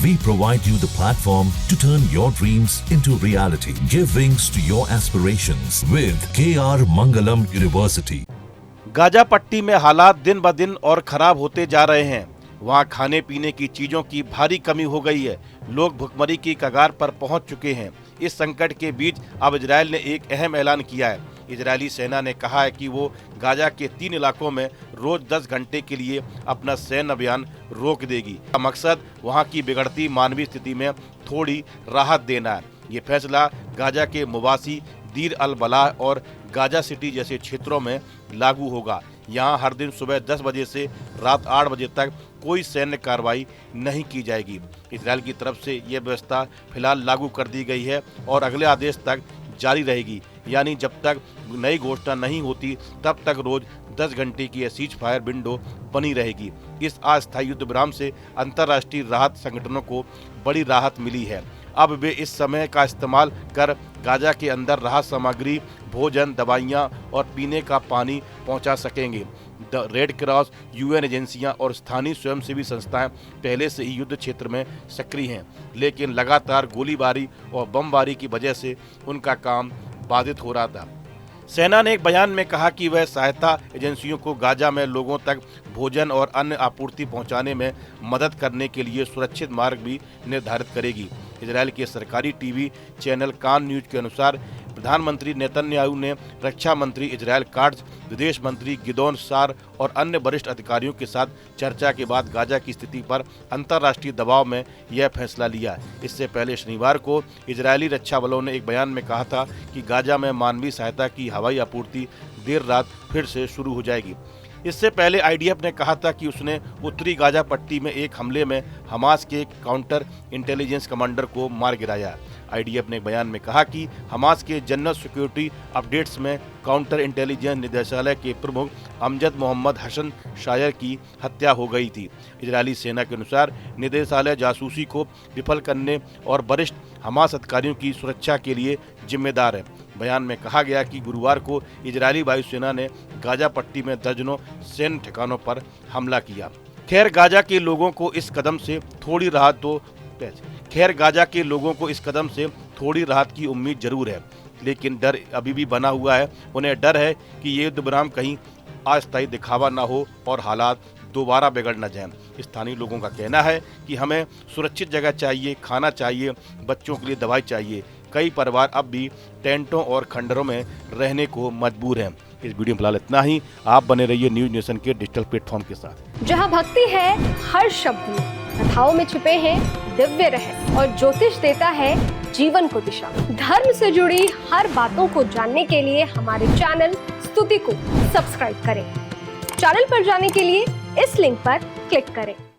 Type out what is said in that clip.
We provide you the platform to turn your dreams into reality. Give wings to your aspirations with KR Mangalam University. Gaza पट्टी में हालात दिन ब दिन और खराब होते जा रहे हैं। वहाँ खाने पीने की चीजों की भारी कमी हो गई है। लोग भुखमरी की कगार पर पहुंच चुके हैं। इस संकट के बीच अब इजराइल ने एक अहम ऐलान किया है। इजरायली सेना ने कहा है कि वो गाजा के 3 इलाकों में रोज 10 घंटे के लिए अपना सैन्य अभियान रोक देगी। का मकसद वहां की बिगड़ती मानवीय स्थिति में थोड़ी राहत देना है। ये फैसला गाजा के मुवासी, दीर अल बलाह और गाजा सिटी जैसे क्षेत्रों में लागू होगा। यहाँ हर दिन सुबह 10 बजे से रात 8 बजे तक कोई सैन्य कार्रवाई नहीं की जाएगी। इजरायल की तरफ से यह व्यवस्था फिलहाल लागू कर दी गई है और अगले आदेश तक जारी रहेगी। यानी जब तक नई घोषणा नहीं होती तब तक रोज 10 घंटे की सीज फायर विंडो बनी रहेगी। इस अस्थायी युद्ध विराम से अंतर्राष्ट्रीय राहत संगठनों को बड़ी राहत मिली है। अब वे इस समय का इस्तेमाल कर गाजा के अंदर राहत सामग्री, भोजन, दवाइयाँ और पीने का पानी पहुंचा सकेंगे। रेड क्रॉस, यूएन एजेंसियां और स्थानीय स्वयंसेवी संस्थाएं पहले से ही युद्ध क्षेत्र में सक्रिय हैं, लेकिन लगातार गोलीबारी और बमबारी की वजह से उनका काम बाधित हो रहा था। सेना ने एक बयान में कहा कि वह सहायता एजेंसियों को गाजा में लोगों तक भोजन और अन्य आपूर्ति पहुंचाने में मदद करने के लिए सुरक्षित मार्ग भी निर्धारित करेगी। इजरायल के सरकारी टीवी चैनल कान न्यूज के अनुसार प्रधानमंत्री नेतन्याहू ने रक्षा मंत्री इजरायल काट्ज, विदेश मंत्री गिदोन सार और अन्य वरिष्ठ अधिकारियों के साथ चर्चा के बाद गाजा की स्थिति पर अंतर्राष्ट्रीय दबाव में यह फैसला लिया। इससे पहले शनिवार को इजरायली रक्षा बलों ने एक बयान में कहा था कि गाजा में मानवीय सहायता की हवाई आपूर्ति देर रात फिर से शुरू हो जाएगी। इससे पहले आईडीएफ ने कहा था कि उसने उत्तरी गाजा पट्टी में एक हमले में हमास के काउंटर इंटेलिजेंस कमांडर को मार गिराया। आईडीएफ ने एक बयान में कहा कि हमास के जनरल सिक्योरिटी अपडेट्स में काउंटर इंटेलिजेंस निदेशालय के प्रमुख अमजद मोहम्मद हसन शायर की हत्या हो गई थी। इजरायली सेना के अनुसार निदेशालय जासूसी को विफल करने और वरिष्ठ हमास अधिकारियों की सुरक्षा के लिए जिम्मेदार है। बयान में कहा गया कि गुरुवार को इजरायली वायुसेना ने गाजा पट्टी में दर्जनों सैन्य ठिकानों पर हमला किया। खैर गाजा के लोगों को इस कदम से थोड़ी राहत की उम्मीद जरूर है, लेकिन डर अभी भी बना हुआ है। उन्हें डर है कि ये युद्ध विराम कहीं अस्थायी दिखावा न हो और हालात दोबारा बिगड़ न जाएं। स्थानीय लोगों का कहना है कि हमें सुरक्षित जगह चाहिए, खाना चाहिए, बच्चों के लिए दवाई चाहिए। कई परिवार अब भी टेंटों और खंडरों में रहने को मजबूर हैं। इस वीडियो में फिलहाल इतना ही। आप बने रहिए न्यूज नेशन के डिजिटल प्लेटफॉर्म के साथ, जहां भक्ति है हर शब्द में, कथाओं में छिपे हैं दिव्य रहस्य और ज्योतिष देता है जीवन को दिशा। धर्म से जुड़ी हर बातों को जानने के लिए हमारे चैनल स्तुति को सब्सक्राइब करें। चैनल पर जाने के लिए इस लिंक पर क्लिक करें।